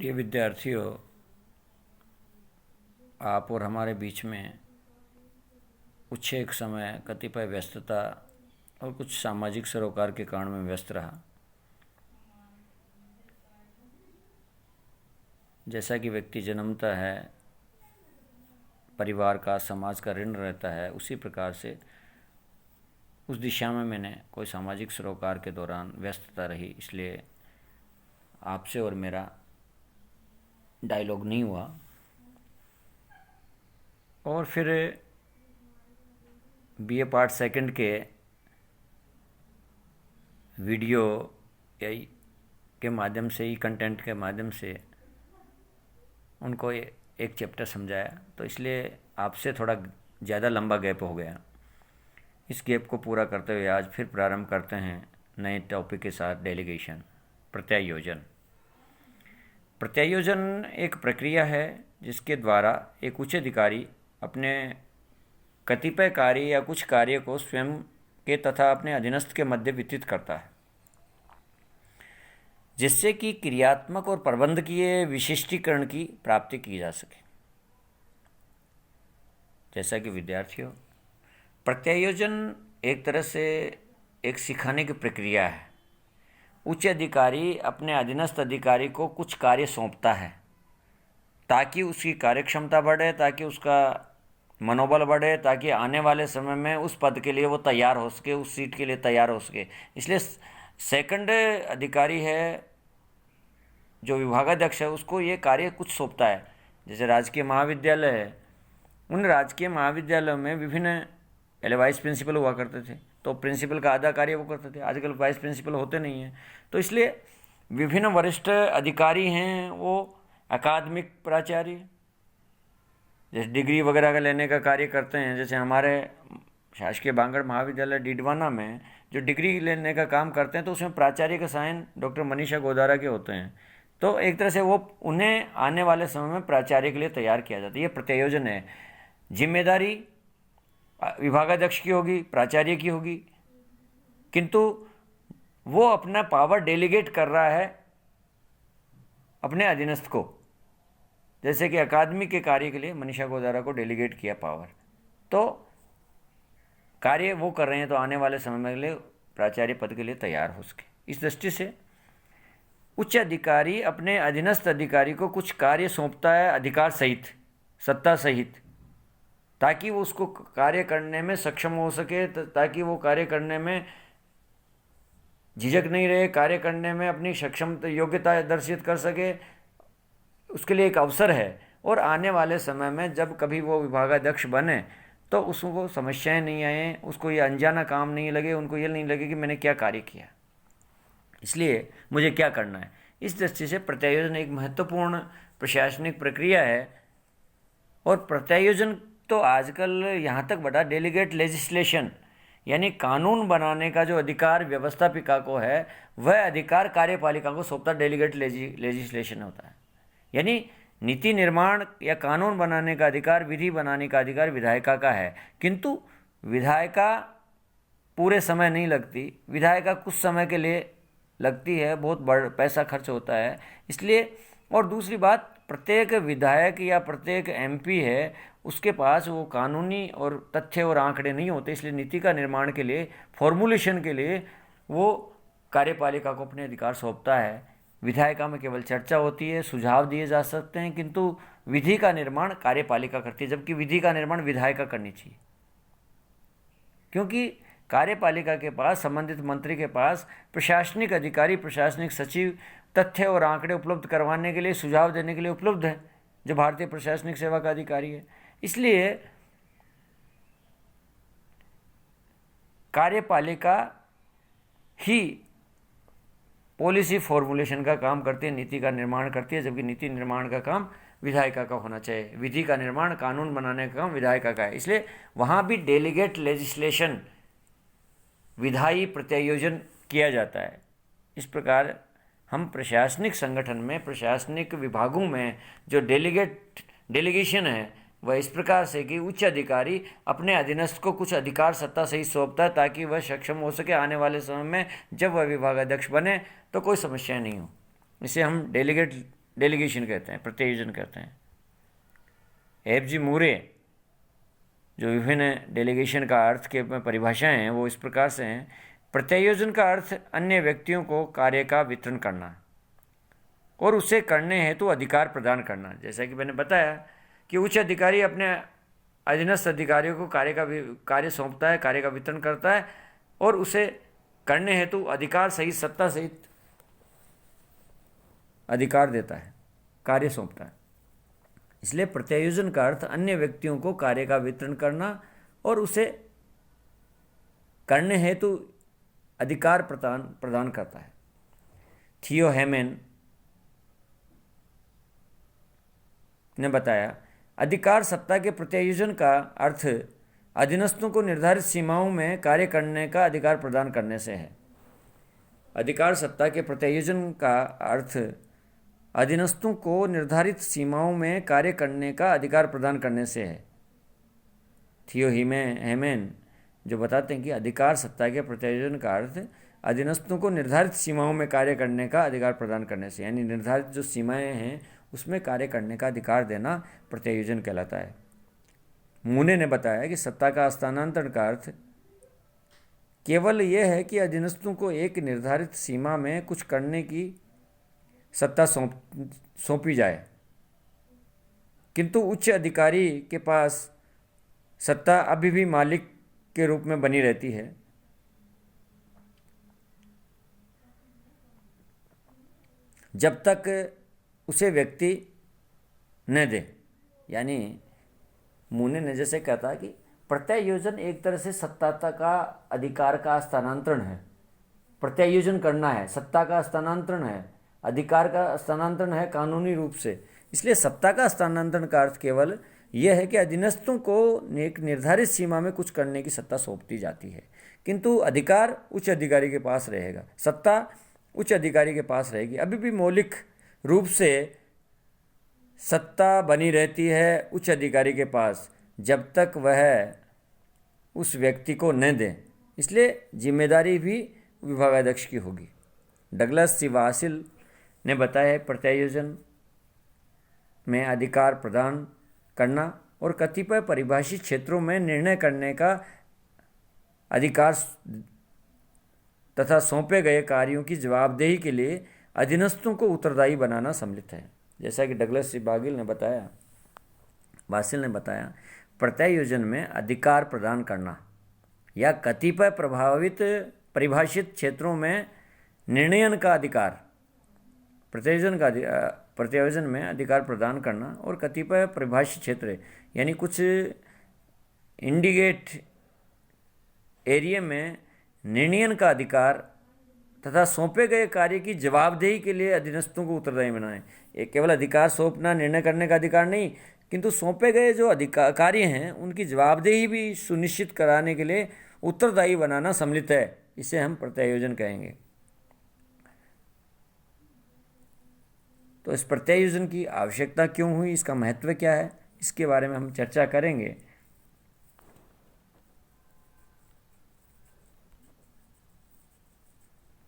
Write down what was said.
प्रिय विद्यार्थियों, आप और हमारे बीच में कुछ एक समय कतिपय व्यस्तता और कुछ सामाजिक सरोकार के कारण में व्यस्त रहा। जैसा कि व्यक्ति जन्मता है, परिवार का, समाज का ऋण रहता है, उसी प्रकार से उस दिशा में मैंने कोई सामाजिक सरोकार के दौरान व्यस्तता रही, इसलिए आपसे और मेरा डायलॉग नहीं हुआ। और फिर बीए पार्ट सेकंड के वीडियो के माध्यम से ही, कंटेंट के माध्यम से उनको एक चैप्टर समझाया, तो इसलिए आपसे थोड़ा ज़्यादा लंबा गैप हो गया। इस गैप को पूरा करते हुए आज फिर प्रारंभ करते हैं नए टॉपिक के साथ, डेलीगेशन, प्रत्यायोजन। प्रत्यायोजन एक प्रक्रिया है जिसके द्वारा एक उच्च अधिकारी अपने कतिपय कार्य या कुछ कार्य को स्वयं के तथा अपने अधीनस्थ के मध्य वितरित करता है, जिससे कि क्रियात्मक और प्रबंधकीय विशिष्टीकरण की प्राप्ति की जा सके। जैसा कि विद्यार्थियों, प्रत्यायोजन एक तरह से एक सिखाने की प्रक्रिया है। उच्च अधिकारी अपने अधीनस्थ अधिकारी को कुछ कार्य सौंपता है ताकि उसकी कार्यक्षमता बढ़े, ताकि उसका मनोबल बढ़े, ताकि आने वाले समय में उस पद के लिए वो तैयार हो सके, उस सीट के लिए तैयार हो सके। इसलिए सेकंड अधिकारी है जो विभागाध्यक्ष है, उसको ये कार्य कुछ सौंपता है। जैसे राजकीय महाविद्यालय है, उन राजकीय महाविद्यालयों में विभिन्न पहले वाइस प्रिंसिपल हुआ करते थे, तो प्रिंसिपल का आधा कार्य वो करते थे। आजकल वाइस प्रिंसिपल होते नहीं हैं, तो इसलिए विभिन्न वरिष्ठ अधिकारी हैं, वो अकादमिक प्राचार्य जैसे डिग्री वगैरह का लेने का कार्य करते हैं। जैसे हमारे शासकीय बांगड़ महाविद्यालय डीडवाना में जो डिग्री लेने का काम करते हैं, तो उसमें प्राचार्य का साइन डॉक्टर मनीषा गोदारा के होते हैं। तो एक तरह से वो उन्हें आने वाले समय में प्राचार्य के लिए तैयार किया जाता है। ये प्रत्यायोजन है। जिम्मेदारी विभागाध्यक्ष की होगी, प्राचार्य की होगी, किंतु वो अपना पावर डेलीगेट कर रहा है अपने अधीनस्थ को। जैसे कि अकादमी के कार्य के लिए मनीषा गोदारा को डेलीगेट किया पावर, तो कार्य वो कर रहे हैं, तो आने वाले समय में लिए प्राचार्य पद के लिए तैयार हो सके। इस दृष्टि से उच्च अधिकारी अपने अधीनस्थ अधिकारी को कुछ कार्य सौंपता है, अधिकार सहित, सत्ता सहित, ताकि वो उसको कार्य करने में सक्षम हो सके, ताकि वो कार्य करने में झिझक नहीं रहे, कार्य करने में अपनी सक्षमता योग्यता दर्शित कर सके, उसके लिए एक अवसर है। और आने वाले समय में जब कभी वो विभागाध्यक्ष बने तो उसको समस्याएं नहीं आए, उसको ये अनजाना काम नहीं लगे, उनको ये नहीं लगे कि मैंने क्या कार्य किया, इसलिए मुझे क्या करना है। इस दृष्टि से प्रत्यायोजन एक महत्वपूर्ण प्रशासनिक प्रक्रिया है। और प्रत्यायोजन तो आजकल यहाँ तक बढ़ा, डेलीगेट लेजिस्लेशन, यानी कानून बनाने का जो अधिकार व्यवस्थापिका को है, वह अधिकार कार्यपालिका को सौंपता डेलीगेट लेजिस्लेशन होता है। यानी नीति निर्माण या कानून बनाने का अधिकार, विधि बनाने का अधिकार विधायिका का है, किंतु विधायिका पूरे समय नहीं लगती, विधायिका कुछ समय के लिए लगती है, बहुत बड़ा पैसा खर्च होता है, इसलिए। और दूसरी बात, प्रत्येक विधायक या प्रत्येक एमपी है, उसके पास वो कानूनी और तथ्य और आंकड़े नहीं होते, इसलिए नीति का निर्माण के लिए, फॉर्मुलेशन के लिए वो कार्यपालिका को अपने अधिकार सौंपता है। विधायिका में केवल चर्चा होती है, सुझाव दिए जा सकते हैं, किंतु विधि का निर्माण कार्यपालिका करती है, जबकि विधि का निर्माण विधायिका करनी चाहिए। क्योंकि कार्यपालिका के पास, संबंधित मंत्री के पास प्रशासनिक अधिकारी, प्रशासनिक सचिव तथ्य और आंकड़े उपलब्ध करवाने के लिए, सुझाव देने के लिए उपलब्ध है, जो भारतीय प्रशासनिक सेवा का अधिकारी है। इसलिए कार्यपालिका ही पॉलिसी फॉर्मुलेशन का काम करती है, नीति का निर्माण करती है, जबकि नीति निर्माण का काम विधायिका का होना चाहिए। विधि का निर्माण, कानून बनाने का काम विधायिका का है। इसलिए वहाँ भी डेलीगेट लेजिस्लेशन, विधायी प्रत्यायोजन किया जाता है। इस प्रकार हम प्रशासनिक संगठन में, प्रशासनिक विभागों में जो डेलीगेशन है, वह इस प्रकार से कि उच्च अधिकारी अपने अधीनस्थ को कुछ अधिकार सत्ता सही सौंपता है, ताकि वह सक्षम हो सके आने वाले समय में जब वह विभागाध्यक्ष बने तो कोई समस्या नहीं हो। इसे हम डेलीगेट डेलीगेशन कहते हैं, प्रत्यायोजन कहते हैं। एफ.जी. मूरे जो विभिन्न डेलीगेशन का अर्थ के परिभाषाएं हैं वो इस प्रकार से हैं। प्रत्यायोजन का अर्थ अन्य व्यक्तियों को कार्य का वितरण करना और उसे करने हेतु अधिकार प्रदान करना। जैसा कि मैंने बताया कि उच्च अधिकारी अपने अधीनस्थ अधिकारियों को कार्य सौंपता है, कार्य का वितरण करता है और उसे करने हेतु अधिकार सहित, सत्ता सहित अधिकार देता है, कार्य सौंपता है। इसलिए प्रत्यायोजन का अर्थ अन्य व्यक्तियों को कार्य का वितरण करना और उसे करने हेतु अधिकार प्रदान करता है। थियो हेमन ने बताया, अधिकार सत्ता के प्रत्यायोजन का अर्थ अधीनस्थों को निर्धारित सीमाओं में कार्य करने का अधिकार प्रदान करने से है। अधिकार सत्ता के प्रत्यायोजन का अर्थ अधीनस्थों को निर्धारित सीमाओं में कार्य करने का अधिकार प्रदान करने से है। थियो हेमन जो बताते हैं कि अधिकार सत्ता के प्रत्यायोजन का अर्थ अधीनस्थों को निर्धारित सीमाओं में कार्य करने का अधिकार प्रदान करने से, यानी निर्धारित जो सीमाएं हैं उसमें कार्य करने का अधिकार देना प्रत्यायोजन कहलाता है। मूने ने बताया कि सत्ता का हस्तांतरण का अर्थ केवल यह है कि अधीनस्थों को एक निर्धारित सीमा में कुछ करने की सत्ता सौंपी जाए, किंतु उच्च अधिकारी के पास सत्ता अभी भी मालिक के रूप में बनी रहती है। जब तक उसे व्यक्ति न दे। यानी मूने ने जैसे कहता कि प्रत्यायोजन एक तरह से सत्ता का अधिकार का हस्तांतरण है। प्रत्यायोजन करना है, सत्ता का हस्तांतरण है, अधिकार का हस्तांतरण है कानूनी रूप से। इसलिए सत्ता का हस्तांतरण का अर्थ केवल यह है कि अधीनस्थों को एक निर्धारित सीमा में कुछ करने की सत्ता सौंपती जाती है, किंतु अधिकार उच्च अधिकारी के पास रहेगा, सत्ता उच्च अधिकारी के पास रहेगी। अभी भी मौलिक रूप से सत्ता बनी रहती है उच्च अधिकारी के पास जब तक वह उस व्यक्ति को न दे। इसलिए जिम्मेदारी भी विभागाध्यक्ष की होगी। डगलस सी वासिल ने बताया है, प्रत्यायोजन में अधिकार प्रदान करना और कतिपय परिभाषित क्षेत्रों में निर्णय करने का अधिकार तथा सौंपे गए कार्यों की जवाबदेही के लिए अधीनस्थों को उत्तरदायी बनाना सम्मिलित है। जैसा कि डगलस सी वासिल ने बताया, प्रत्यायोजन में अधिकार प्रदान करना या कतिपय परिभाषित क्षेत्रों में निर्णयन का अधिकार, प्रत्यायोजन में अधिकार प्रदान करना और कतिपय परिभाषित क्षेत्र यानी कुछ इंडिकेट एरिया में निर्णयन का अधिकार तथा सौंपे गए कार्य की जवाबदेही के लिए अधीनस्थों को उत्तरदायी बनाएं। ये केवल अधिकार सौंपना, निर्णय करने का अधिकार नहीं, किंतु सौंपे गए जो कार्य हैं उनकी जवाबदेही भी सुनिश्चित कराने के लिए उत्तरदायी बनाना सम्मिलित है। इसे हम प्रत्यायोजन कहेंगे। तो इस प्रत्यायोजन की आवश्यकता क्यों हुई, इसका महत्व क्या है, इसके बारे में हम चर्चा करेंगे।